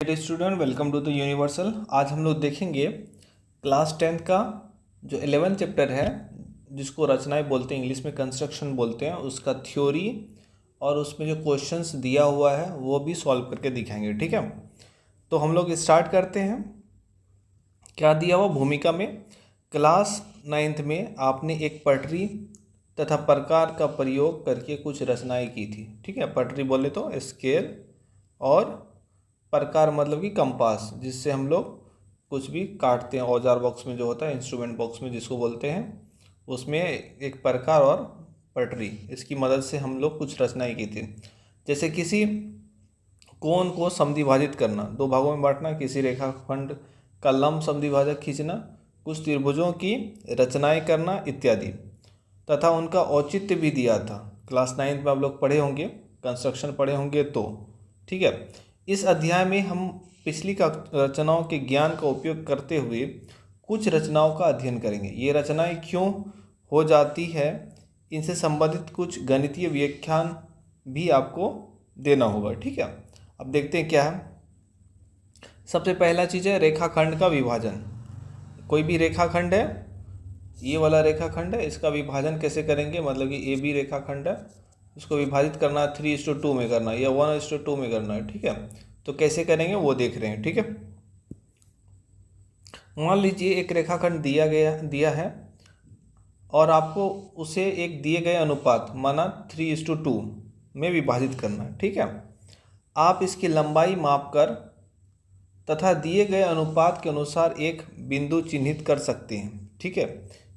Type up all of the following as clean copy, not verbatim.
Dear student, welcome to the universal. आज हम लोग देखेंगे क्लास 10th का जो 11th चैप्टर है, जिसको रचनाएं बोलते हैं, इंग्लिश में कंस्ट्रक्शन बोलते हैं, उसका थ्योरी और उसमें जो क्वेश्चंस दिया हुआ है वो भी सॉल्व करके दिखाएंगे। ठीक है, तो हम लोग स्टार्ट करते हैं। क्या दिया हुआ भूमिका में, क्लास 9th में आपने एक पटरी तथा प्रकार का प्रयोग करके कुछ रचनाएं की थी। ठीक है, पटरी बोले तो स्केल और प्रकार मतलब कि कंपास, जिससे हम लोग कुछ भी काटते हैं। औजार बॉक्स में जो होता है, इंस्ट्रूमेंट बॉक्स में जिसको बोलते हैं, उसमें एक प्रकार और पटरी, इसकी मदद से हम लोग कुछ रचनाएं की थी। जैसे किसी कोण को समद्विभाजित करना, दो भागों में बांटना, किसी रेखाखंड का लंब समद्विभाजक खींचना, कुछ त्रिभुजों की रचनाएं करना इत्यादि, तथा उनका औचित्य भी दिया था। क्लास 9th में आप लोग पढ़े होंगे, कंस्ट्रक्शन पढ़े होंगे तो। ठीक है, इस अध्याय में हम पिछली रचनाओं के ज्ञान का उपयोग करते हुए कुछ रचनाओं का अध्ययन करेंगे। ये रचनाएं क्यों हो जाती है, इनसे संबंधित कुछ गणितीय व्याख्यान भी आपको देना होगा। ठीक है, अब देखते हैं क्या है। सबसे पहला चीज़ है रेखाखंड का विभाजन। कोई भी रेखाखंड है, ये वाला रेखाखंड है, इसका विभाजन कैसे करेंगे, मतलब कि ए बी रेखाखंड है, इसको विभाजित करना है 3:2 में करना है या 1:2 में करना है। ठीक है, तो कैसे करेंगे वो देख रहे हैं। ठीक है, मान लीजिए एक रेखाखंड दिया है और आपको उसे एक दिए गए अनुपात माना 3:2 में विभाजित करना है। ठीक है, आप इसकी लंबाई मापकर तथा दिए गए अनुपात के अनुसार एक बिंदु चिन्हित कर सकते हैं। ठीक है,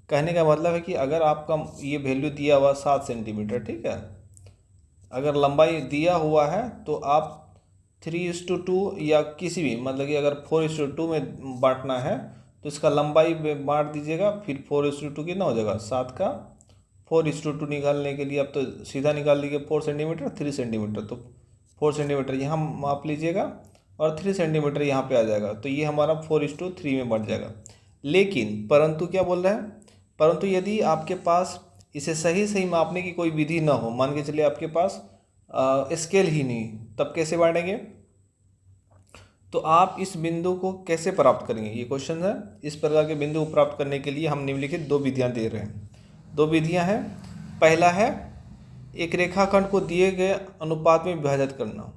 कहने का मतलब है कि अगर आपका ये वैल्यू दिया हुआ 7 सेंटीमीटर, ठीक है, अगर लंबाई दिया हुआ है तो आप 3:2 या किसी भी, मतलब कि अगर 4:2 में बांटना है तो इसका लंबाई में बांट दीजिएगा, फिर 4:2 कितना हो जाएगा, 7 का 4:2 निकालने के लिए आप तो सीधा निकाल लीजिए 4 सेंटीमीटर 3 सेंटीमीटर, तो 4 सेंटीमीटर यहाँ माप लीजिएगा और 3 सेंटीमीटर यहाँ पे आ जाएगा, तो ये हमारा 4:3 में बढ़ जाएगा। लेकिन परंतु क्या बोल रहा है, परंतु यदि आपके पास इसे सही सही मापने की कोई विधि ना हो, मान के चलिए आपके पास स्केल ही नहीं, तब कैसे बांटेंगे, तो आप इस बिंदु को कैसे प्राप्त करेंगे, ये क्वेश्चन है। इस प्रकार के बिंदु को प्राप्त करने के लिए हम निम्नलिखित दो विधियां दे रहे हैं। दो विधियां हैं, पहला है एक रेखाखंड को दिए गए अनुपात में विभाजित करना।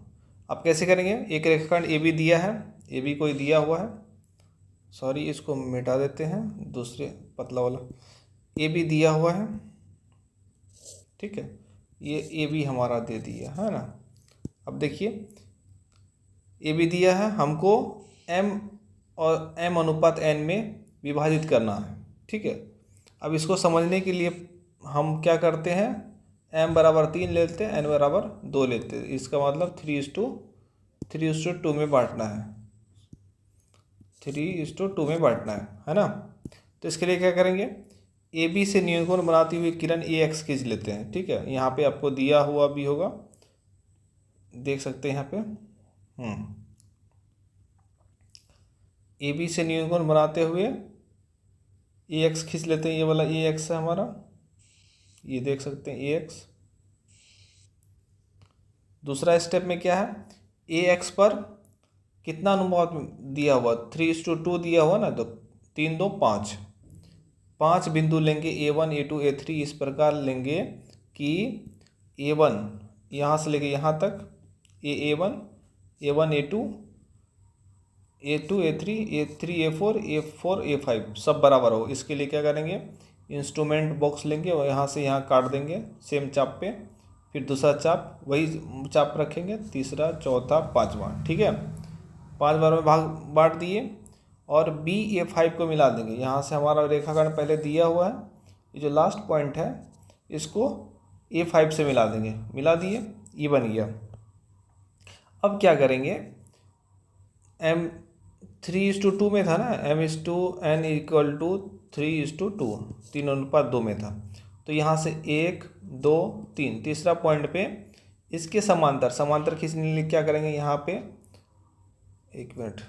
आप कैसे करेंगे, एक रेखाखंड ए बी दिया है, ए बी कोई दिया हुआ है, सॉरी इसको मिटा देते हैं, दूसरे पतला वाला ए बी दिया हुआ है। ठीक है, ये ए बी हमारा दे दिया है ना। अब देखिए ए बी दिया है, हमको एम और एम अनुपात एन में विभाजित करना है। ठीक है, अब इसको समझने के लिए हम क्या करते हैं, एम बराबर 3 लेते हैं, एन बराबर 2 लेते हैं। इसका मतलब 3:2 में बांटना है, 3:2 में बांटना है ना। तो इसके लिए क्या करेंगे, ए बी से न्यूनकोण बनाती हुई किरण ए एक्स खींच लेते हैं। ठीक है, यहाँ पे आपको दिया हुआ भी होगा, देख सकते हैं यहाँ पे। ए बी से न्यूनकोण बनाते हुए ए एक्स खींच लेते हैं, ये वाला ए एक्स है हमारा, ये देख सकते हैं ए एक्स। दूसरा स्टेप में क्या है, ए एक्स पर कितना अनुपात दिया हुआ, 3:2 दिया हुआ ना, तो 3 2 5, 5 बिंदु लेंगे, A1 A2 A3, इस प्रकार लेंगे कि A1 यहाँ से लेके यहाँ तक, A1 A1 A2 A2 A3 A3 A4 A5 सब बराबर हो। इसके लिए क्या करेंगे, इंस्ट्रूमेंट बॉक्स लेंगे और यहाँ से यहाँ काट देंगे सेम चाप पे, फिर दूसरा चाप वही चाप रखेंगे, तीसरा चौथा पांचवा। ठीक है, 5 बार में भाग बांट दिए और BA5 को मिला देंगे। यहाँ से हमारा रेखाखंड पहले दिया हुआ है, ये जो लास्ट पॉइंट है इसको A5 से मिला देंगे, मिला दिए, ये बन गया। अब क्या करेंगे, M 3:2 में था ना, M:N = 3:2, 3:2 में था, तो यहाँ से 1 2 3 तीसरा पॉइंट पे इसके समांतर खींचने के लिए क्या करेंगे, यहाँ पे 1 मिनट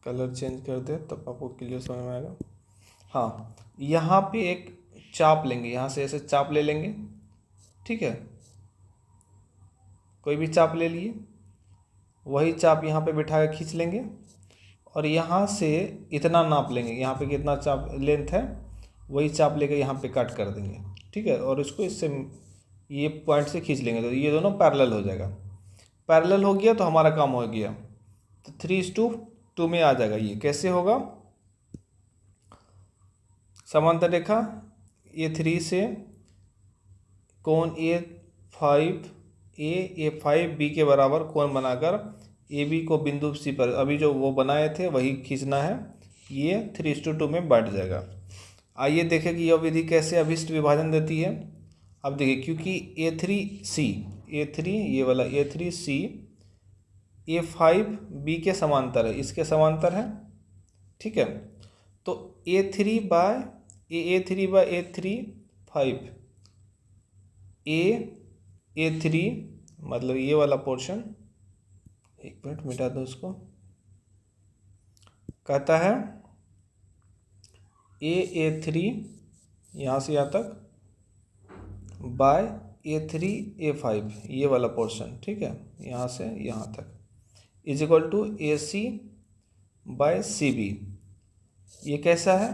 कलर चेंज कर दे तब आपको क्लियर समझ में आएगा। हाँ, यहाँ पे एक चाप लेंगे, यहाँ से ऐसे चाप ले लेंगे। ठीक है, कोई भी चाप ले लिए, वही चाप यहाँ पे बिठा के खींच लेंगे और यहाँ से इतना नाप लेंगे, यहाँ पे कितना चाप लेंथ है वही चाप लेके यहाँ पे कट कर देंगे, ठीक है। और इसको इससे ये पॉइंट से खींच लेंगे तो ये दोनों पैरेलल हो जाएगा। पैरेलल हो गया तो हमारा काम हो गया, तो 3:2 में आ जाएगा। ये कैसे होगा, समांतर रेखा A3 से कोण A5B के बराबर कोण बनाकर AB को बिंदु C पर, अभी जो वो बनाए थे वही खींचना है, ये 3:2 में बढ़ जाएगा। आइए देखें कि यह विधि कैसे अभिष्ट विभाजन देती है। अब देखिए, क्योंकि A3 ये वाला A3C A5B के समांतर है, इसके समांतर है, ठीक है। तो A3 बाय A3 5 A3 मतलब ये वाला पोर्शन, एक मिनट मिटा दो इसको, कहता है A3 यहाँ से यहाँ तक बाय A3 A5 ये वाला पोर्शन, ठीक है, यहाँ से यहाँ तक is equal to AC by CB। ये कैसा है,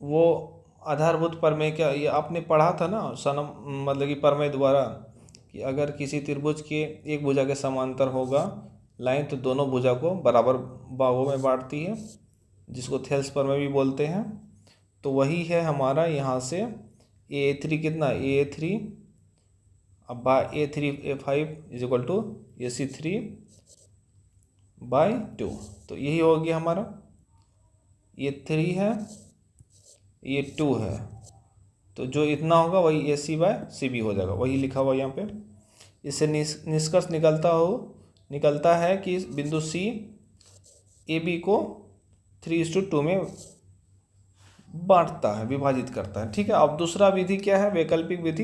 वो आधारभूत प्रमेय, क्या ये आपने पढ़ा था ना सनम, मतलब कि प्रमेय द्वारा, कि अगर किसी त्रिभुज के एक भुजा के समांतर होगा लाइन तो दोनों भुजा को बराबर भागों में बांटती है, जिसको थेल्स प्रमेय भी बोलते हैं। तो वही है हमारा, यहाँ से A3 कितना, A3 अब bye A3 A5 is equal to AC3/2। तो यही हो गया हमारा, ये 3 है ये 2 है, तो जो इतना होगा वही AC/CB हो जाएगा, वही लिखा हुआ यहाँ पे। इससे निष्कर्ष निकलता है कि बिंदु C AB को 3:2 में बांटता है, विभाजित करता है, ठीक है। अब दूसरा विधि क्या है, वैकल्पिक विधि।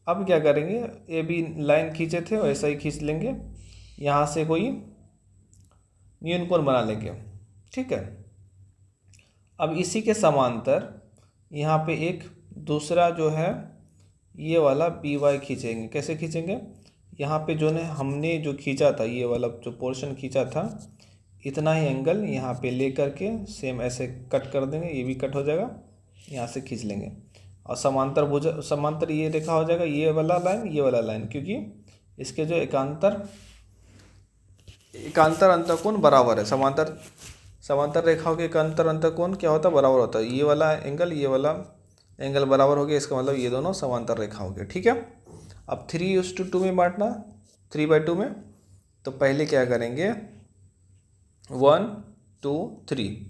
अब क्या करेंगे, AB लाइन खींचे थे वैसा ही खींच लेंगे, यहाँ से कोई न्यूनकोण बना लेंगे, ठीक है। अब इसी के समांतर यहाँ पे एक दूसरा जो है ये वाला BY खींचेंगे। कैसे खींचेंगे, यहाँ पे जो ने हमने जो खींचा था, ये वाला जो पोर्शन खींचा था, इतना ही एंगल यहाँ पे ले करके सेम ऐसे कट कर देंगे, ये भी कट हो जाएगा, यहाँ से खींच लेंगे और समांतर ये रेखा हो जाएगा, ये वाला लाइन, क्योंकि इसके जो एकांतर अंतःकोण बराबर है। समांतर रेखाओं के एकांतर अंतःकोण क्या होता है, बराबर होता है। ये वाला एंगल बराबर हो गया, इसका मतलब ये दोनों समांतर रेखा हो गए, ठीक है। अब 3:2 में बांटना, 3/2 में, तो पहले क्या करेंगे, 1 2 3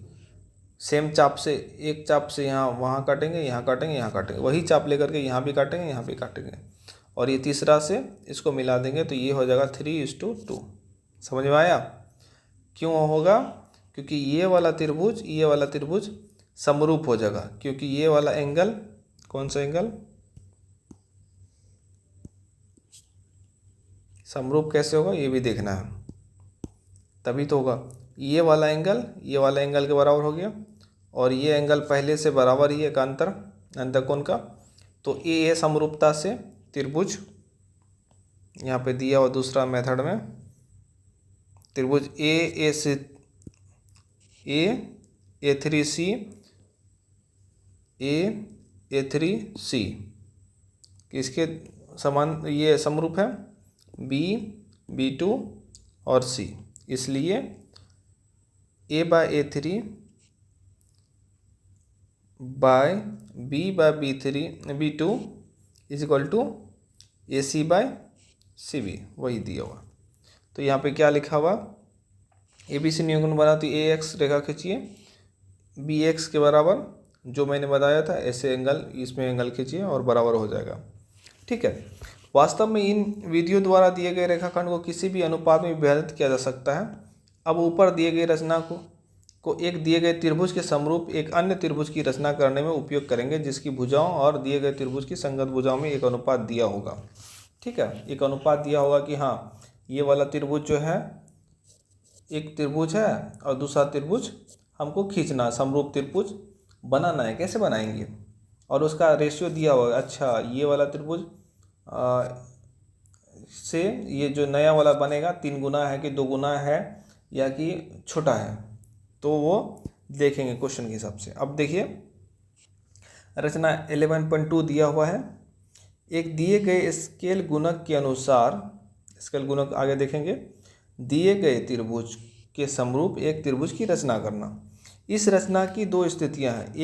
सेम चाप से, एक चाप से यहाँ वहाँ काटेंगे, यहाँ काटेंगे, यहाँ काटेंगे, वही चाप लेकर के यहाँ भी काटेंगे, यहाँ भी काटेंगे, और ये तीसरा से इसको मिला देंगे तो ये हो जाएगा 3:2। समझ में आया, क्यों होगा, क्योंकि ये वाला त्रिभुज समरूप हो जाएगा, क्योंकि ये वाला एंगल, कौन सा एंगल, समरूप कैसे होगा ये भी देखना है, तभी तो होगा। ये वाला एंगल के बराबर हो गया, और ये एंगल पहले से बराबर ही है अंतःकोण का, तो ये समरूपता से त्रिभुज यहाँ पे दिया हुआ दूसरा मेथड में, त्रिभुज A3C किसके समान, ये समरूप है B2 और C, इसलिए A/A3 bye B/B2 is equal to AC/CB, वही दिया हुआ। तो यहाँ पे क्या लिखा हुआ, ABC न्यूनकोण बना तो AX रेखा खींचिए, BX के बराबर जो मैंने बताया था, ऐसे एंगल इसमें एंगल खींचिए और बराबर हो जाएगा, ठीक है। वास्तव में इन विधियों द्वारा दिए गए रेखाखंड को किसी भी अनुपात में विभाजित किया जा सकता है। अब ऊपर दिए गए रचना को एक दिए गए त्रिभुज के समरूप एक अन्य त्रिभुज की रचना करने में उपयोग करेंगे, जिसकी भुजाओं और दिए गए त्रिभुज की संगत भुजाओं में एक अनुपात दिया होगा, ठीक है। एक अनुपात दिया होगा कि हाँ, ये वाला त्रिभुज जो है, एक त्रिभुज है और दूसरा त्रिभुज हमको खींचना, समरूप त्रिभुज बनाना है, कैसे बनाएंगे, और उसका रेशियो दिया हुआ है। अच्छा, ये वाला त्रिभुज से ये जो नया वाला बनेगा 3 गुना है कि 2 गुना है या कि छोटा है, तो वो देखेंगे क्वेश्चन के हिसाब से। अब देखिए रचना 11.2 दिया हुआ है। एक दिए गए स्केल गुणक के अनुसार, स्केल गुणक आगे देखेंगे, दिए गए त्रिभुज के समरूप एक त्रिभुज की रचना करना। इस रचना की 2 स्थितियां हैं।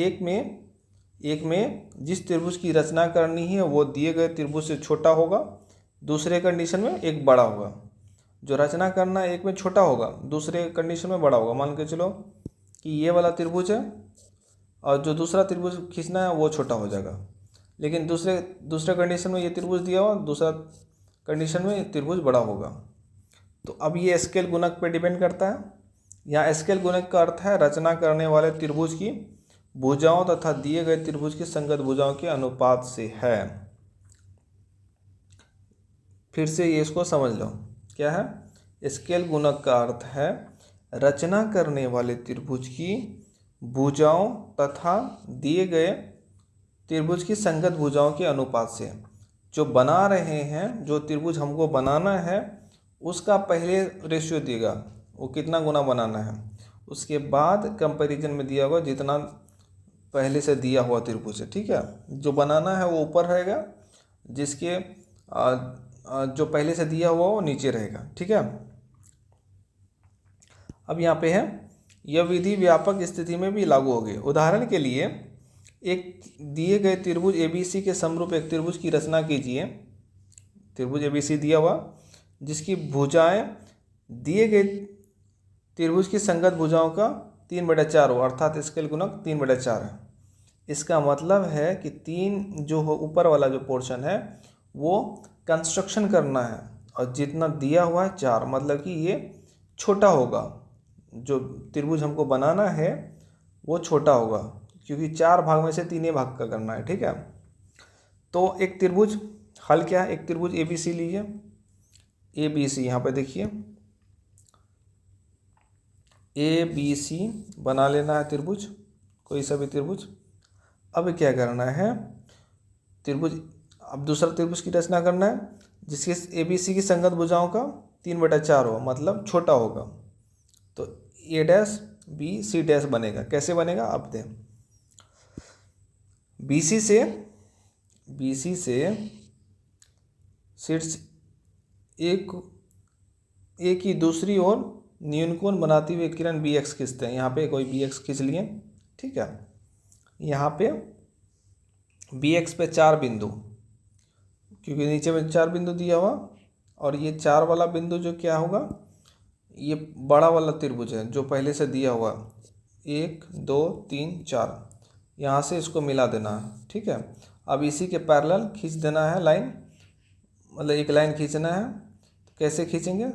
एक में जिस त्रिभुज की रचना करनी है वो दिए गए त्रिभुज से छोटा होगा, दूसरे कंडीशन में एक बड़ा होगा। जो रचना करना है एक में छोटा होगा, दूसरे कंडीशन में बड़ा होगा। मान के चलो कि ये वाला त्रिभुज है और जो दूसरा त्रिभुज खींचना है वो छोटा हो जाएगा, लेकिन दूसरे कंडीशन में ये त्रिभुज दिया हुआ, दूसरा कंडीशन में ये त्रिभुज बड़ा होगा। तो अब ये स्केल गुणक पे डिपेंड करता है। यहाँ स्केल गुणक का अर्थ है रचना करने वाले त्रिभुज की भुजाओं तथा दिए गए त्रिभुज की संगत भुजाओं के अनुपात से है। फिर से ये इसको समझ लो, क्या है? स्केल गुणक का अर्थ है रचना करने वाले त्रिभुज की भुजाओं तथा दिए गए त्रिभुज की संगत भुजाओं के अनुपात से। जो बना रहे हैं, जो त्रिभुज हमको बनाना है, उसका पहले रेशियो देगा, वो कितना गुना बनाना है, उसके बाद कंपैरिजन में दिया होगा जितना पहले से दिया हुआ त्रिभुज है। ठीक है, जो बनाना है वो ऊपर रहेगा, जिसके जो पहले से दिया हुआ वो नीचे रहेगा। ठीक है, अब यहाँ पे है यह विधि व्यापक स्थिति में भी लागू होगी। उदाहरण के लिए एक दिए गए त्रिभुज ABC के समरूप एक त्रिभुज की रचना कीजिए। त्रिभुज ABC दिया हुआ जिसकी भुजाएं दिए गए त्रिभुज की संगत भुजाओं का 3/4 हो, अर्थात स्केल गुणक 3/4 है। इसका मतलब है कि 3 जो हो ऊपर वाला जो पोर्शन है वो कंस्ट्रक्शन करना है, और जितना दिया हुआ है 4, मतलब कि ये छोटा होगा। जो त्रिभुज हमको बनाना है वो छोटा होगा, क्योंकि 4 भाग में से 3 भाग का करना है। ठीक है, तो एक त्रिभुज हल क्या है? एक त्रिभुज ABC लीजिए, ABC यहाँ पे देखिए ABC बना लेना है त्रिभुज, कोई सा भी त्रिभुज। अब क्या करना है? त्रिभुज, अब दूसरा त्रिभुज की रचना करना है जिसके ABC की संगत भुजाओं का 3/4 हो, मतलब छोटा होगा। तो A', B, C' बनेगा। कैसे बनेगा आप दें, BC से शीर्ष ए की दूसरी ओर न्यूनकोण बनाती हुई किरण BX खींचते हैं। यहाँ पे कोई BX खींच लिए। ठीक है, यहाँ पे BX पे 4 बिंदु, क्योंकि नीचे में 4 बिंदु दिया हुआ, और ये 4 वाला बिंदु जो क्या होगा, ये बड़ा वाला त्रिभुज है जो पहले से दिया हुआ 1 2 3 4, यहाँ से इसको मिला देना है। ठीक है, अब इसी के पैरेलल खींच देना है लाइन, मतलब एक लाइन खींचना है। तो कैसे खींचेंगे,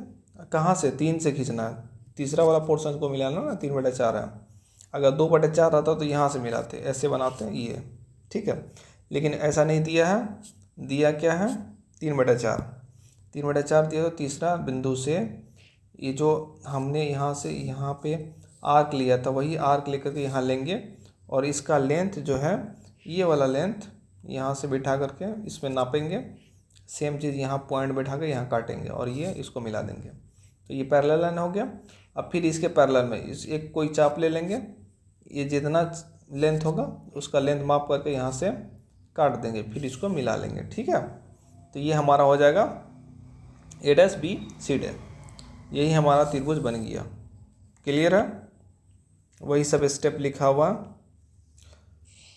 कहाँ से? 3 से खींचना है, तीसरा वाला पोर्शन को मिलाना ना, 3/4 है। अगर 2/4 रहता तो यहाँ से मिलाते, ऐसे बनाते हैं ये। ठीक है, लेकिन ऐसा नहीं दिया है, दिया क्या है? 3/4 दिया। तो तीसरा बिंदु से ये जो हमने यहाँ से यहाँ पे आर्क लिया था वही आर्क लेकर के यहाँ लेंगे, और इसका लेंथ जो है ये वाला लेंथ यहाँ से बिठा करके इसमें नापेंगे। सेम चीज़ यहाँ पॉइंट बैठा के यहाँ काटेंगे और ये इसको मिला देंगे। तो ये पैरेलल लाइन हो गया। अब फिर इसके पैरेलल में इस एक कोई चाप ले लेंगे, ये जितना लेंथ होगा उसका लेंथ माप करके यहाँ से काट देंगे, फिर इसको मिला लेंगे। ठीक है, तो ये हमारा हो जाएगा A', यही हमारा त्रिभुज बन गया। क्लियर है? वही सब स्टेप लिखा हुआ,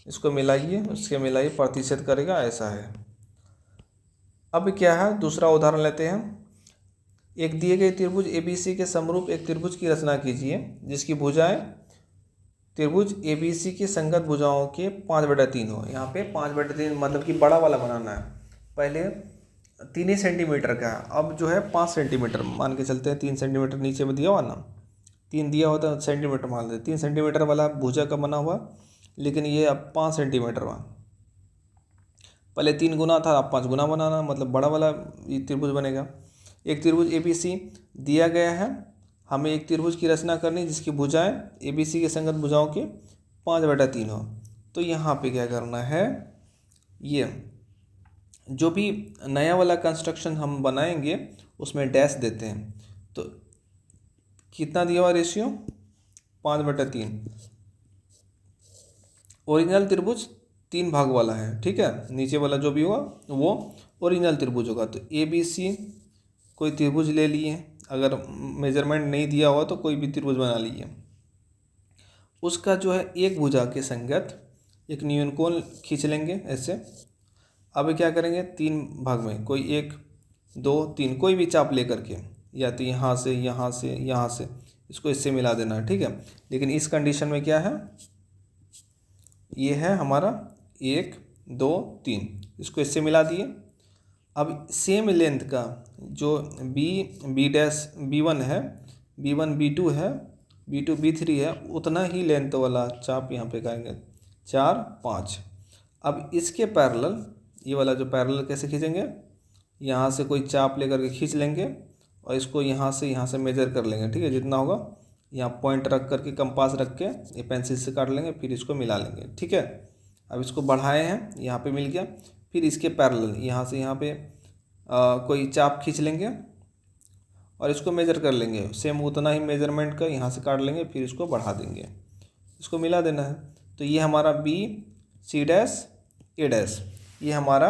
इसको मिलाइए, उसके मिलाइए, प्रतिशत करेगा, ऐसा है। अब क्या है, दूसरा उदाहरण लेते हैं। एक दिए गए त्रिभुज ABC के समरूप एक त्रिभुज की रचना कीजिए जिसकी भुजाएं त्रिभुज ABC की संगत भुजाओं के 5/3 हो। यहाँ पे 5/3 मतलब कि बड़ा वाला बनाना है। पहले 3 सेंटीमीटर का है, अब जो है 5 सेंटीमीटर मान के चलते हैं। 3 सेंटीमीटर नीचे में दिया हुआ ना, 3 दिया हुआ तो सेंटीमीटर मान लेते। 3 सेंटीमीटर वाला भुजा का बना हुआ, लेकिन ये अब 5 सेंटीमीटर हुआ। पहले 3 गुना था, अब 5 गुना बनाना, मतलब बड़ा वाला ये त्रिभुज बनेगा। एक त्रिभुज ABC दिया गया है, हमें एक त्रिभुज की रचना करनी जिसकी भुजाएं ABC के संगत भुजाओं के 5/3 हो। तो यहाँ पे क्या करना है, ये जो भी नया वाला कंस्ट्रक्शन हम बनाएंगे उसमें डैश देते हैं। तो कितना दिया हुआ रेशियो, 5/3। ओरिजिनल त्रिभुज 3 भाग वाला है, ठीक है। नीचे वाला जो भी होगा वो ओरिजिनल त्रिभुज होगा। तो ABC कोई त्रिभुज ले लिए, अगर मेजरमेंट नहीं दिया हुआ तो कोई भी त्रिभुज बना लिए। उसका जो है एक भुजा के संगत एक न्यूनकोण खींच लेंगे ऐसे। अब क्या करेंगे, 3 भाग में, कोई 1 2 3 कोई भी चाप लेकर के, या तो यहाँ से यहाँ से यहाँ से इसको इससे मिला देना है, ठीक है। लेकिन इस कंडीशन में क्या है, ये है हमारा 1 2 3, इसको इससे मिला दिए। अब सेम लेंथ का जो बी डैश B1 है, B1 B2 है, B2 B3 है, उतना ही लेंथ वाला चाप यहाँ पे करेंगे 4 5। अब इसके पैरेलल ये वाला जो पैरेलल कैसे खींचेंगे, यहाँ से कोई चाप लेकर के खींच लेंगे और इसको यहाँ से मेजर कर लेंगे, ठीक है। जितना होगा यहाँ पॉइंट रख करके, कंपास रख के ये पेंसिल से काट लेंगे, फिर इसको मिला लेंगे, ठीक है। अब इसको बढ़ाए हैं, यहाँ पे मिल गया। फिर इसके पैरेलल यहाँ से यहाँ पे कोई चाप खींच लेंगे और इसको मेजर कर लेंगे, सेम उतना ही मेजरमेंट का यहाँ से काट लेंगे, फिर इसको बढ़ा देंगे, इसको मिला देना है। तो ये हमारा B C dash A dash, ये हमारा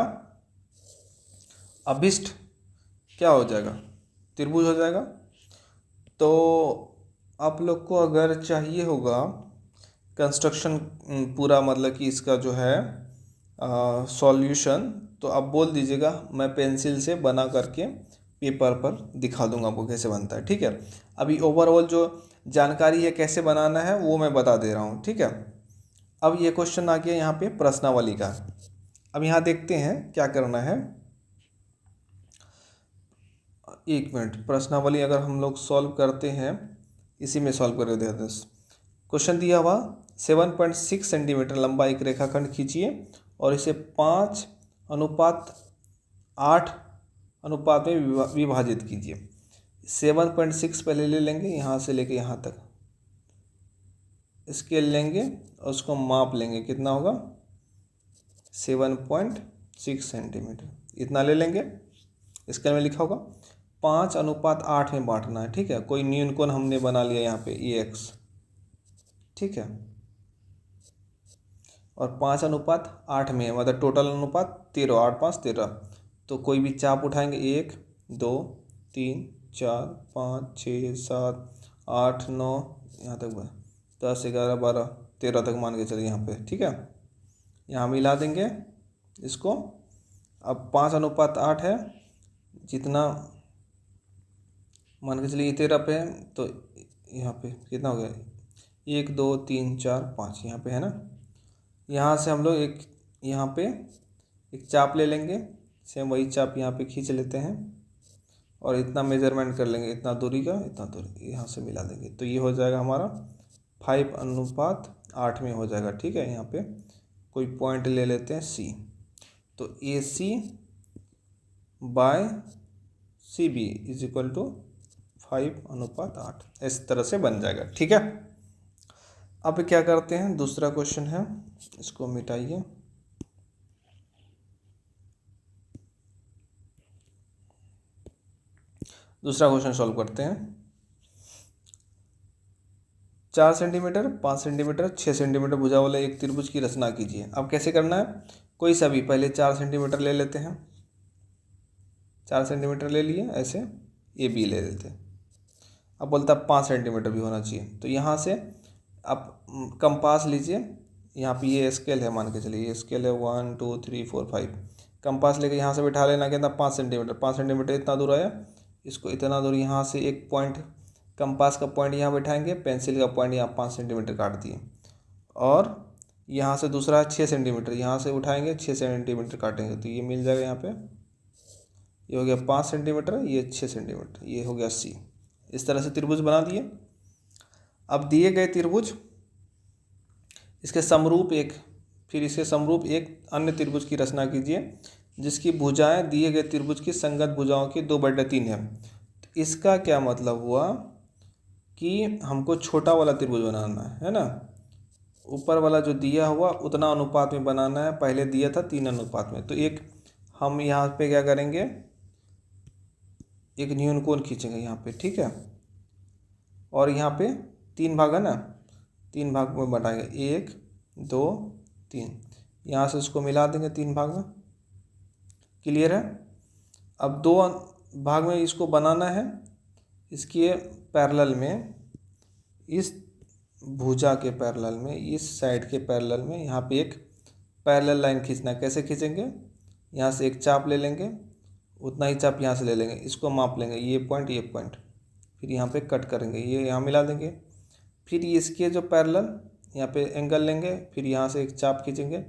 अभिष्ट क्या हो जाएगा, त्रिभुज हो जाएगा। तो आप लोग को अगर चाहिए होगा कंस्ट्रक्शन पूरा, मतलब कि इसका जो है सॉल्यूशन, तो आप बोल दीजिएगा, मैं पेंसिल से बना करके पेपर पर दिखा दूंगा आपको कैसे बनता है, ठीक है। अभी ओवरऑल जो जानकारी है कैसे बनाना है वो मैं बता दे रहा हूँ, ठीक है। अब ये क्वेश्चन आ गया यहाँ पे प्रश्नावली का। अब यहाँ देखते हैं क्या करना है। 1 मिनट, प्रश्नावली अगर हम लोग सॉल्व करते हैं, इसी में सॉल्व करके देते हैं। क्वेश्चन दिया हुआ 7.6 सेंटीमीटर लंबा एक रेखाखंड खींचिए और इसे 5:8 अनुपात में विभाजित कीजिए। 7.6 पहले ले लेंगे, यहाँ से लेके यहाँ तक स्केल लेंगे और उसको माप लेंगे, कितना होगा 7.6 सेंटीमीटर, इतना ले लेंगे। स्केल में लिखा होगा 5:8 में बांटना है, ठीक है। कोई न्यूनकोण हमने बना लिया यहाँ पे AX, ठीक है। और 5:8 में मतलब टोटल अनुपात 13, 8 5 13। तो कोई भी चाप उठाएंगे, 1 2 3 4 5 6 7 8 9, यहाँ तक 10 11 12 13 तक मान के चलिए यहाँ पे, ठीक है। यहाँ मिला देंगे इसको। अब 5:8 है, जितना मान के चलिए 13 पे है, तो यहाँ पे कितना हो गया, 1 2 3 4 5 यहाँ पे है ना। यहाँ से हम लोग एक यहाँ पे एक चाप ले लेंगे, सेम वही चाप यहाँ पे खींच लेते हैं और इतना मेजरमेंट कर लेंगे, इतना दूरी का इतना दूरी, यहाँ से मिला देंगे। तो ये हो जाएगा हमारा 5:8 में हो जाएगा, ठीक है। यहाँ पे कोई पॉइंट ले लेते हैं C, तो AC by CB is equal to 5:8, इस तरह से बन जाएगा, ठीक है। अब क्या करते हैं, दूसरा क्वेश्चन है, इसको मिटाइए। दूसरा क्वेश्चन सॉल्व करते हैं। 4 सेंटीमीटर 5 सेंटीमीटर 6 सेंटीमीटर भुजा वाले एक त्रिभुज की रचना कीजिए। अब कैसे करना है, कोई सा भी पहले 4 सेंटीमीटर ले लेते हैं, 4 सेंटीमीटर ले लिए, ऐसे AB ले लेते हैं। अब बोलता है 5 सेंटीमीटर भी होना चाहिए। तो यहाँ से आप कंपास लीजिए, यहाँ पे ये स्केल है, मान के चलिए ये स्केल है 1 2 3 4 5। कंपास लेके यहाँ से बिठा लेना, कहता 5 सेंटीमीटर, 5 सेंटीमीटर इतना दूर आया, इसको इतना दूर यहाँ से एक पॉइंट, कंपास का पॉइंट यहाँ बैठाएंगे, पेंसिल का पॉइंट यहाँ 5 सेंटीमीटर काट दिए। और यहाँ से दूसरा 6 सेंटीमीटर, यहाँ से उठाएंगे 6 सेंटीमीटर काटेंगे, तो ये मिल जाएगा यहाँ पे, ये हो गया 5 सेंटीमीटर, ये 6 सेंटीमीटर, ये हो गया C। इस तरह से त्रिभुज बना दिए। अब दिए गए त्रिभुज, इसके समरूप एक, फिर इसके समरूप एक अन्य त्रिभुज की रचना कीजिए जिसकी भुजाएं दिए गए त्रिभुज की संगत भुजाओं की 2/3 है। तो इसका क्या मतलब हुआ कि हमको छोटा वाला त्रिभुज बनाना है ना, ऊपर वाला जो दिया हुआ उतना अनुपात में बनाना है, पहले दिया था 3 अनुपात में। तो एक हम यहाँ पे क्या करेंगे, एक न्यून कोण खींचेंगे यहाँ पे, ठीक है। और यहाँ पे 3 भाग है ना, 3 भाग में बनाएंगे, 1 2 3, यहाँ से इसको मिला देंगे 3 भाग में। क्लियर है। अब 2 भाग में इसको बनाना है, इसके पैरेलल में, इस भुजा के पैरेलल में, इस साइड के पैरेलल में यहाँ पे एक पैरेलल लाइन खींचना है। कैसे खींचेंगे, यहाँ से एक चाप ले लेंगे, उतना ही चाप यहाँ से ले लेंगे, इसको माप लेंगे, ये पॉइंट, फिर यहाँ पे कट करेंगे, ये यहाँ मिला देंगे। फिर इसके जो पैरेलल यहाँ पे एंगल लेंगे, फिर यहाँ से एक चाप खींचेंगे,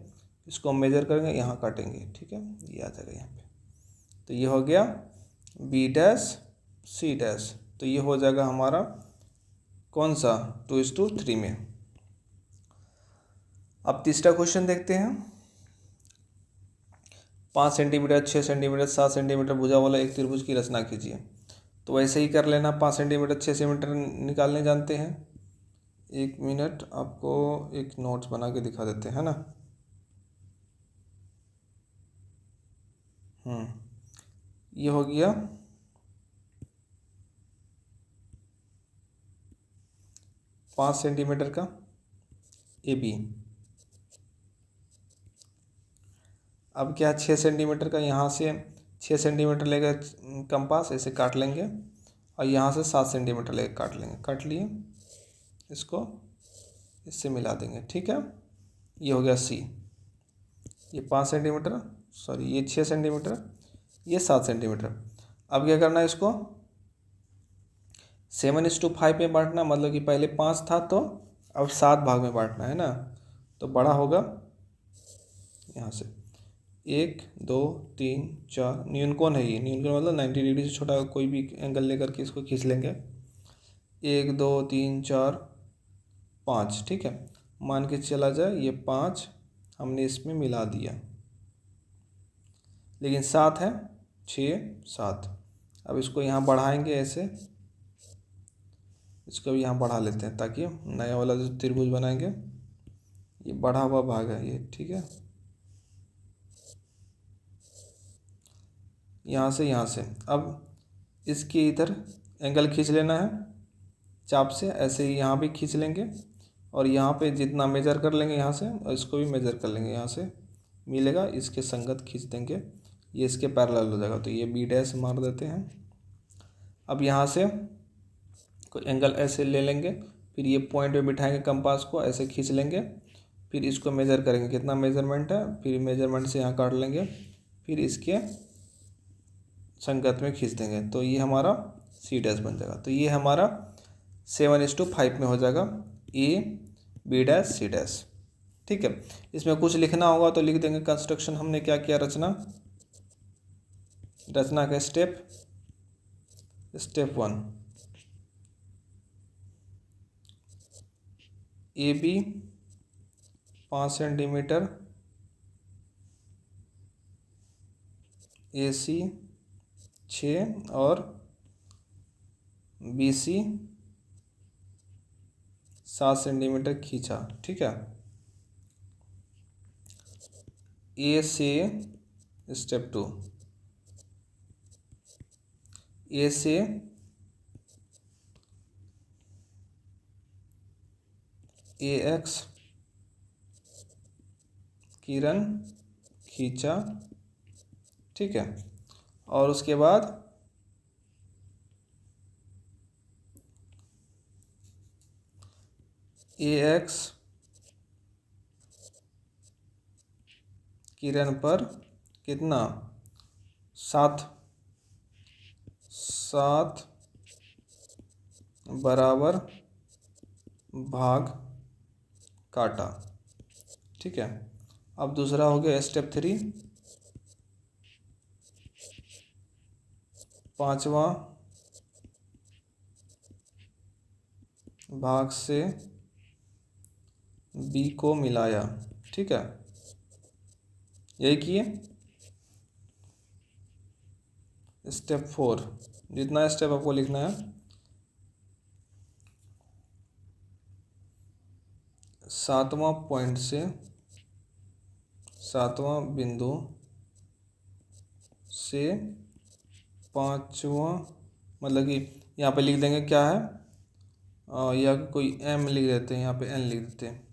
इसको मेजर करेंगे, यहाँ काटेंगे, ठीक है, ये आ जाएगा यहाँ पे। तो ये हो गया बी डैश सी डैश। तो ये हो जाएगा हमारा कौन सा, 2:3 में। अब तीसरा क्वेश्चन देखते हैं। 5 सेंटीमीटर, 6 सेंटीमीटर, 7 सेंटीमीटर भुजा वाला एक त्रिभुज की रचना कीजिए। तो वैसे ही कर लेना, 5 सेंटीमीटर 6 सेंटीमीटर निकालने जानते हैं। 1 मिनट, आपको एक नोट्स बना के दिखा देते हैं ना। ये हो गया 5 सेंटीमीटर का ए बी। अब क्या, 6 सेंटीमीटर का, यहाँ से 6 सेंटीमीटर लेकर कंपास ऐसे काट लेंगे, और यहाँ से 7 सेंटीमीटर लेकर काट लेंगे, काट लिए, इसको इससे मिला देंगे, ठीक है। ये हो गया सी। ये 5 सेंटीमीटर, सॉरी ये 6 सेंटीमीटर, ये 7 सेंटीमीटर। अब क्या करना है, इसको 7:5 में बांटना, मतलब कि पहले 5 था तो अब 7 भाग में बांटना है ना। तो बड़ा होगा यहाँ से 1 2 3 4, न्यून कोण है ये, न्यून कोण मतलब 90 डिग्री से छोटा कोई भी एंगल लेकर के इसको खींच लेंगे। 1 2 3 4 5, ठीक है, मान के चला जाए, ये 5 हमने इसमें मिला दिया, लेकिन 7 है, 6 7। अब इसको यहाँ बढ़ाएंगे ऐसे, इसको भी यहाँ बढ़ा लेते हैं, ताकि नया वाला जो त्रिभुज बनाएंगे, ये बढ़ा हुआ भाग है ये, ठीक है। यहाँ से अब इसके इधर एंगल खींच लेना है चाप से, ऐसे ही यहाँ भी खींच लेंगे, और यहाँ पे जितना मेजर कर लेंगे यहाँ से, और इसको भी मेजर कर लेंगे, यहाँ से मिलेगा, इसके संगत खींच देंगे, ये इसके पैरेलल हो जाएगा। तो ये बी डैश मार देते हैं। अब यहाँ से कोई एंगल ऐसे ले लेंगे, फिर ये पॉइंट पे बिठाएंगे कंपास को, ऐसे खींच लेंगे, फिर इसको मेज़र करेंगे कितना मेज़रमेंट है, फिर मेज़रमेंट से यहाँ काट लेंगे, फिर इसके संगत में खींच देंगे, तो ये हमारा सी डैश बन जाएगा। तो ये हमारा 7:5 में हो जाएगा A B dash C dash, ठीक है। इसमें कुछ लिखना होगा तो लिख देंगे, कंस्ट्रक्शन हमने क्या किया, रचना का स्टेप 1, ए बी 5 सेंटीमीटर, ए सी 6 और बी सी 7 सेंटीमीटर खींचा, ठीक है। ए से स्टेप 2, ए से ए एक्स किरण खींचा, ठीक है। और उसके बाद ए एक्स किरण पर कितना, 7 बराबर भाग काटा, ठीक है। अब दूसरा हो गया स्टेप 3, 5वां भाग से बी को मिलाया, ठीक है, यही किए। स्टेप 4, जितना स्टेप आपको लिखना है, 7वां पॉइंट से 7वां बिंदु से पाँचवा, मतलब कि यहाँ पे लिख देंगे क्या है, या कोई एम लिख देते हैं, यहाँ पे एन लिख देते हैं,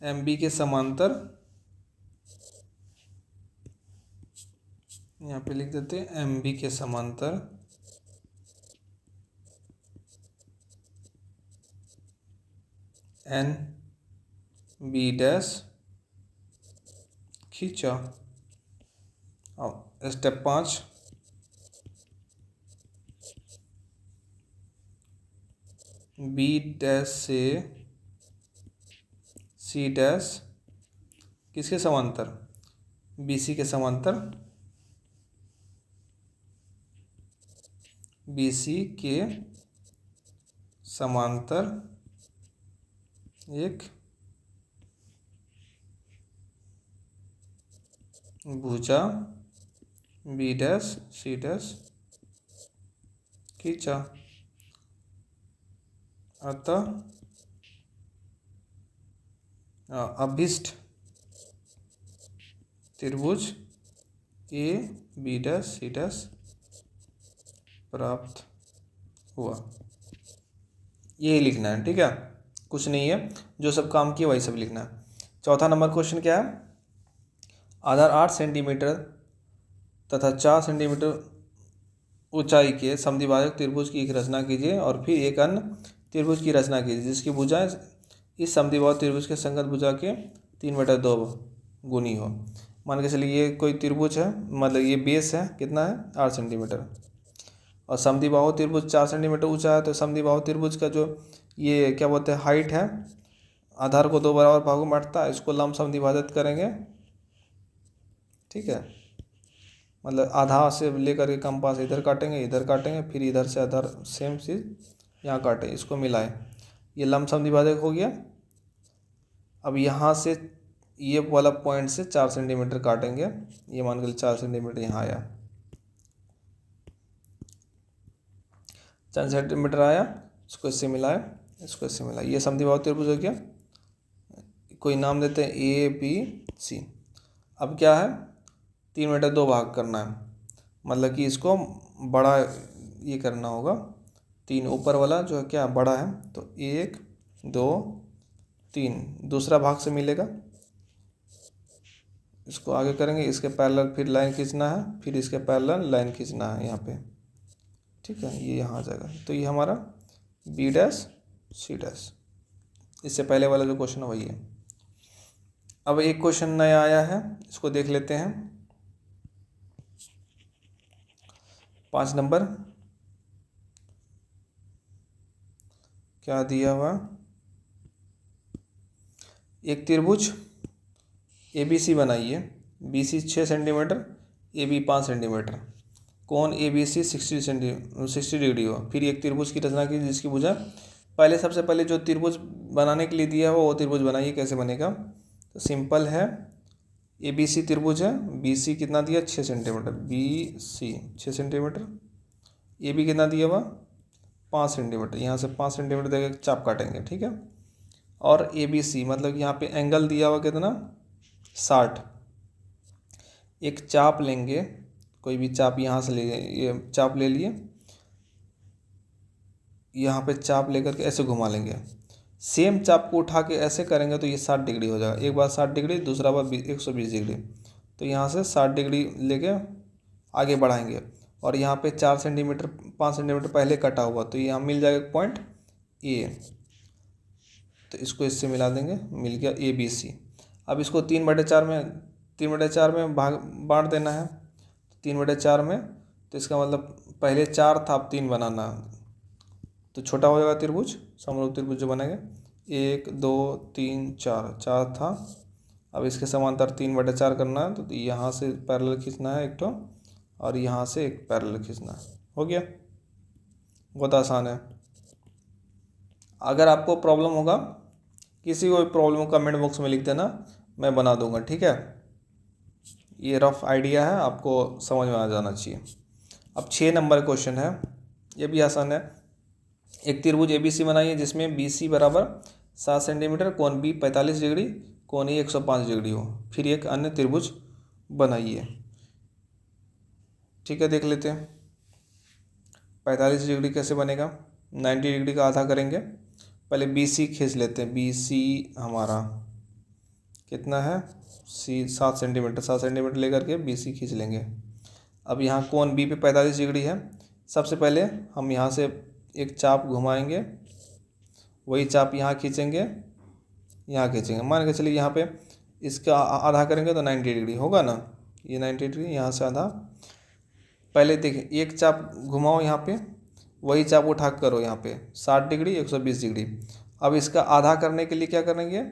एम बी के समांतर, यहाँ पे लिख देते हैं एम बी के समांतर एन बी डैश खींचा। और स्टेप 5, बी डैश से सी डैश किसके समांतर, बी सी के समांतर, बी सी के समांतर एक भुजा बी डैश सी डैश खींचा। अतः अभिष्ट त्रिभुज A B dash C dash प्राप्त हुआ। ये लिखना है, ठीक है, कुछ नहीं है, जो सब काम किया वही सब लिखना है। चौथा नंबर क्वेश्चन क्या है, आधार 8 सेंटीमीटर तथा 4 सेंटीमीटर ऊंचाई के समद्विभाजक त्रिभुज की एक रचना कीजिए और फिर एक अन्य त्रिभुज की रचना कीजिए जिसकी भुजाएं इस समद्विबाहु त्रिभुज के संगत भुजा के 3/2 गुनी हो। मान के चलिए ये कोई त्रिभुज है, मतलब ये बेस है, कितना है 8 सेंटीमीटर, और समद्विबाहु त्रिभुज 4 सेंटीमीटर ऊंचा है, तो समद्विबाहु त्रिभुज का जो ये क्या बोलते हैं हाइट है, आधार को 2 बराबर भागों में बांटता है, इसको लंबसम विभाजित करेंगे, ठीक है, मतलब आधा से लेकर के कंपास इधर काटेंगे, फिर इधर से आधार सेम चीज़ यहाँ काटे, इसको मिलाए, ये लंबसम विभाजक हो गया। अब यहाँ से ये वाला पॉइंट से 4 सेंटीमीटर काटेंगे, ये मान के 4 सेंटीमीटर यहाँ आया, 4 सेंटीमीटर आया, इसको इससे मिलाए, इसको इससे मिलाए, ये समद्विबाहु त्रिभुज हो गया। कोई नाम देते हैं ए बी सी। अब क्या है, 3/2 भाग करना है, मतलब कि इसको बड़ा ये करना होगा, 3 ऊपर वाला जो है क्या बड़ा है, तो 1 2 3 दूसरा भाग से मिलेगा, इसको आगे करेंगे, इसके पैरेलल फिर लाइन खींचना है, फिर इसके पैरेलल लाइन खींचना है यहाँ पे, ठीक है, ये यहाँ आ जाएगा। तो ये हमारा बी डैश सी डैश, इससे पहले वाला जो क्वेश्चन है वही है। अब एक क्वेश्चन नया आया है, इसको देख लेते हैं। 5 नंबर क्या दिया हुआ, एक त्रिभुज ए बी सी बनाइए, B C 6 centimetre, A B 5 centimetre, कोण ए बी सी 60 डिग्री हो। फिर एक त्रिभुज की रचना की जिसकी भुजा, पहले सबसे पहले जो त्रिभुज बनाने के लिए दिया है वो त्रिभुज बनाइए, कैसे बनेगा, तो सिंपल है, ए बी सी त्रिभुज है, बी सी कितना दिया 6 centimetre, B C 6 centimetre, A B कितना दिया हुआ 5 सेंटीमीटर, यहाँ से 5 सेंटीमीटर देकर चाप काटेंगे, ठीक है, और ए बी सी मतलब यहाँ पे एंगल दिया हुआ कितना 60, एक चाप लेंगे, कोई भी चाप यहाँ से ले, ये चाप ले लिए, यहाँ पे चाप लेकर के ऐसे घुमा लेंगे, सेम चाप को उठा के ऐसे करेंगे तो ये 60 डिग्री हो जाएगा, एक बार 60 डिग्री, दूसरा बार 120 डिग्री, तो यहाँ से 60 डिग्री लेके आगे बढ़ाएंगे, और यहाँ पे 4 सेंटीमीटर 5 सेंटीमीटर पहले कटा हुआ, तो यहाँ मिल जाएगा पॉइंट ए, तो इसको इससे मिला देंगे, मिल गया ए बी सी। अब इसको 3/4 में भाग बांट देना है, 3/4 में, तो इसका मतलब पहले 4 था, अब 3 बनाना, तो छोटा हो जाएगा त्रिभुज, समरूप त्रिभुज जो बनेगा 1 2 3 4 था, अब इसके समांतर 3/4 करना है, तो यहाँ से पैरेलल खींचना है एक तो, और यहाँ से एक पैरेलल खींचना है, हो गया, बहुत आसान है। अगर आपको प्रॉब्लम होगा, किसी को प्रॉब्लम कमेंट बॉक्स में लिख देना, मैं बना दूंगा, ठीक है, ये रफ आइडिया है, आपको समझ में आ जाना चाहिए। अब 6 नंबर क्वेश्चन है, ये भी आसान है। एक त्रिभुज ए बी सी बनाइए जिसमें बी सी बराबर 7 सेंटीमीटर, कोण बी 45 डिग्री, कोण ए 105 डिग्री हो। फिर एक अन्य त्रिभुज बनाइए। ठीक है, देख लेते हैं 45 डिग्री कैसे बनेगा। 90 डिग्री का आधा करेंगे, पहले बी सी खींच लेते हैं। बी सी हमारा कितना है, सी 7 सेंटीमीटर, 7 सेंटीमीटर लेकर के बी सी खींच लेंगे। अब यहाँ कोण बी पे 45 डिग्री है। सबसे पहले हम यहाँ से एक चाप घुमाएंगे, वही चाप यहाँ खींचेंगे, यहाँ खींचेंगे। मान के चलिए यहाँ पे इसका आधा करेंगे तो 90 डिग्री होगा ना, ये 90 डिग्री, यहाँ से आधा। पहले देखिए एक चाप घुमाओ यहाँ पे, वही चाप उठा करो यहाँ पे 60 डिग्री 120 डिग्री। अब इसका आधा करने के लिए क्या करेंगे,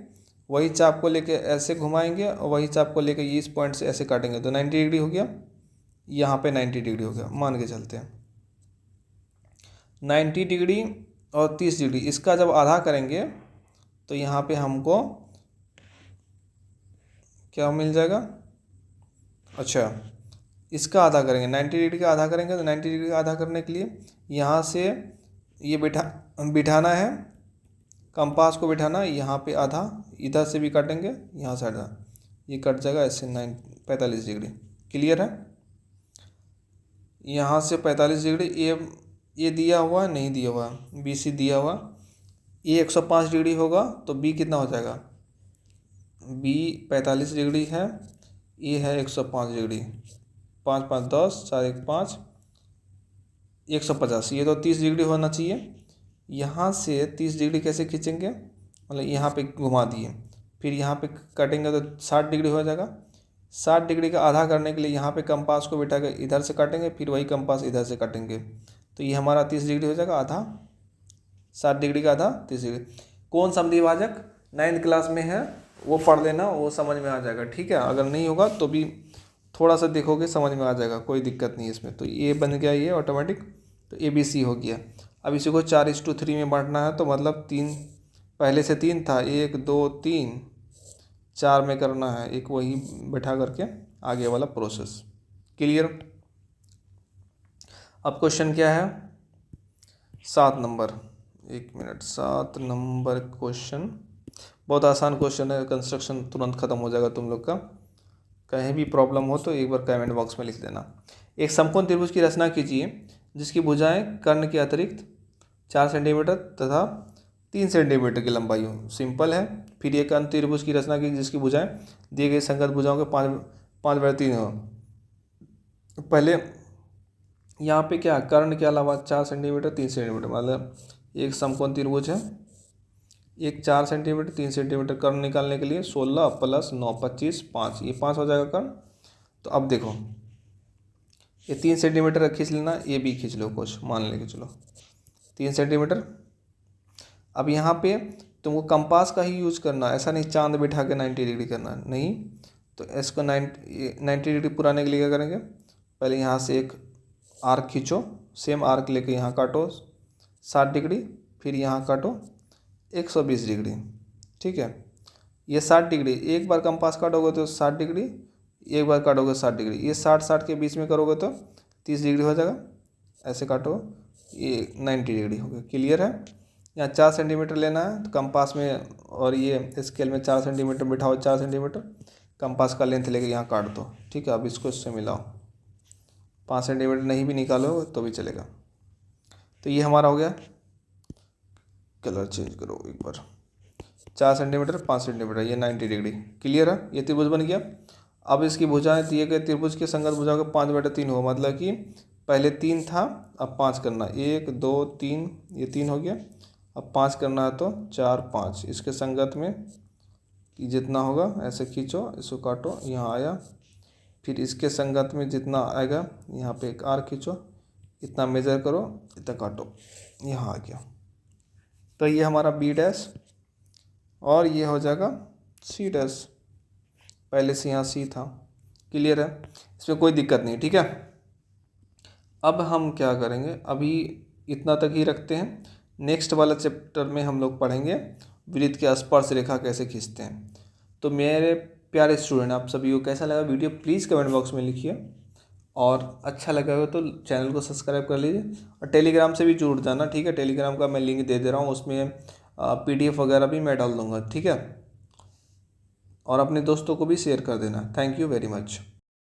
वही चाप को लेके ऐसे घुमाएंगे और वही चाप को लेके इस पॉइंट से ऐसे काटेंगे तो 90 डिग्री हो गया, यहाँ पे 90 डिग्री हो गया। मान के चलते हैं 90 डिग्री और 30 डिग्री, इसका जब आधा करेंगे तो यहाँ पे हमको क्या मिल जाएगा। अच्छा, इसका आधा करेंगे, 90 डिग्री का आधा करेंगे तो 90 डिग्री का आधा करने के लिए यहाँ से ये बिठाना है, कंपास को बिठाना, यहाँ पे आधा, इधर से भी काटेंगे, यहाँ से आधा, ये कट जाएगा ऐसे 45 डिग्री। क्लियर है। यहाँ से 45 डिग्री ये दिया हुआ नहीं दिया हुआ, बी सी दिया हुआ, ये 105 डिग्री होगा तो बी कितना हो जाएगा, बी 45 डिग्री है, ये है 105 डिग्री, 5 5 10 4 1 5 150, ये तो 30 डिग्री होना चाहिए। यहाँ से 30 डिग्री कैसे खींचेंगे, मतलब यहाँ पे घुमा दिए, फिर यहाँ पे काटेंगे तो 60 डिग्री हो जाएगा। 60 डिग्री का आधा करने के लिए यहाँ पे कंपास को बिठा के इधर से काटेंगे, फिर वही कंपास इधर से काटेंगे तो ये हमारा 30 डिग्री हो जाएगा आधा। 60 डिग्री का आधा 30 डिग्री। कौन समद्विभाजक 9th क्लास में है वो पढ़ लेना, वो समझ में आ जाएगा। ठीक है, अगर नहीं होगा तो भी थोड़ा सा देखोगे समझ में आ जाएगा, कोई दिक्कत नहीं है इसमें। तो ये बन गया ये ऑटोमेटिक, तो ए बी सी हो गया। अब इसी को 4:3 में बांटना है, तो मतलब 3 पहले से 3 था, 1 2 3 4 में करना है, एक वही बैठा करके आगे वाला प्रोसेस। क्लियर। अब क्वेश्चन क्या है, 7 नंबर, 1 मिनट, 7 नंबर क्वेश्चन बहुत आसान क्वेश्चन है, कंस्ट्रक्शन तुरंत खत्म हो जाएगा तुम लोग का। कहीं भी प्रॉब्लम हो तो एक बार कमेंट बॉक्स में लिख देना। एक समकोण त्रिभुज की रचना कीजिए जिसकी भुजाएं कर्ण के अतिरिक्त 4 सेंटीमीटर तथा 3 सेंटीमीटर की लंबाई हो। सिंपल है। फिर एक अंत त्रिभुज की रचना की जिसकी भुजाएं दिए गए संगत भुजाओं के 5/3 हो। पहले यहाँ पे क्या, कर्ण के अलावा 4 सेंटीमीटर 3 सेंटीमीटर, मतलब एक समकोण त्रिभुज है, एक 4 सेंटीमीटर 3 सेंटीमीटर, कर्ण निकालने के लिए 16 + 9 25 5, ये 5 हो जाएगा कर्ण। तो अब देखो ये 3 सेंटीमीटर खींच लेना, ये भी खींच लो कुछ, मान लेके चलो 3 सेंटीमीटर। अब यहाँ पे तुमको कंपास का ही यूज करना, ऐसा नहीं चांद बिठा के 90 डिग्री करना नहीं। तो इसको 90 डिग्री पुराने के लिए क्या करेंगे, पहले यहाँ से एक आर्क खींचो, सेम आर्क लेके यहाँ काटो 60 डिग्री, फिर यहाँ काटो 120 डिग्री। ठीक है, ये 60 डिग्री, एक बार कंपास काटोगे तो 60 डिग्री, एक बार काटोगे 60 डिग्री, ये 60 के बीच में करोगे तो 30 डिग्री हो जाएगा। ऐसे काटो, ये 90 डिग्री हो गया। क्लियर है। यहाँ 4 सेंटीमीटर लेना है तो कंपास में, और ये स्केल में 4 सेंटीमीटर बिठाओ, 4 सेंटीमीटर कंपास का लेंथ लेके यहाँ काट दो। ठीक है, अब इसको इससे मिलाओ, 5 सेंटीमीटर नहीं भी निकालो तो भी चलेगा। तो ये हमारा हो गया, कलर चेंज करो एक बार, 4 सेंटीमीटर 5 सेंटीमीटर, ये 90 डिग्री। क्लियर है, ये त्रिभुज बन गया। अब इसकी भुजाएं दिए गए त्रिभुज के संगत भुजाओं के 5/3 हो, मतलब कि पहले 3 था, अब 5 करना, 1 2 3, ये 3 हो गया, अब 5 करना है तो 4 5, इसके संगत में जितना होगा ऐसे खींचो, इसको काटो, यहाँ आया, फिर इसके संगत में जितना आएगा यहाँ पे एक आर्क खींचो, इतना मेजर करो, इतना काटो, यहाँ आ गया। तो ये हमारा बी डैश और ये हो जाएगा सी डैश, पहले से यहाँ सी था। क्लियर है, इसमें कोई दिक्कत नहीं। ठीक है, अब हम क्या करेंगे, अभी इतना तक ही रखते हैं। नेक्स्ट वाला चैप्टर में हम लोग पढ़ेंगे वृत्त के स्पर्श रेखा कैसे खींचते हैं। तो मेरे प्यारे स्टूडेंट, आप सभी को कैसा लगा वीडियो प्लीज़ कमेंट बॉक्स में लिखिए, और अच्छा लगा हो तो चैनल को सब्सक्राइब कर लीजिए, और टेलीग्राम से भी जुड़ जाना। ठीक है, टेलीग्राम का मैं लिंक दे दे रहा हूँ, उसमें PDF वगैरह भी मैं डाल दूँगा। ठीक है, और अपने दोस्तों को भी शेयर कर देना। Thank you very much.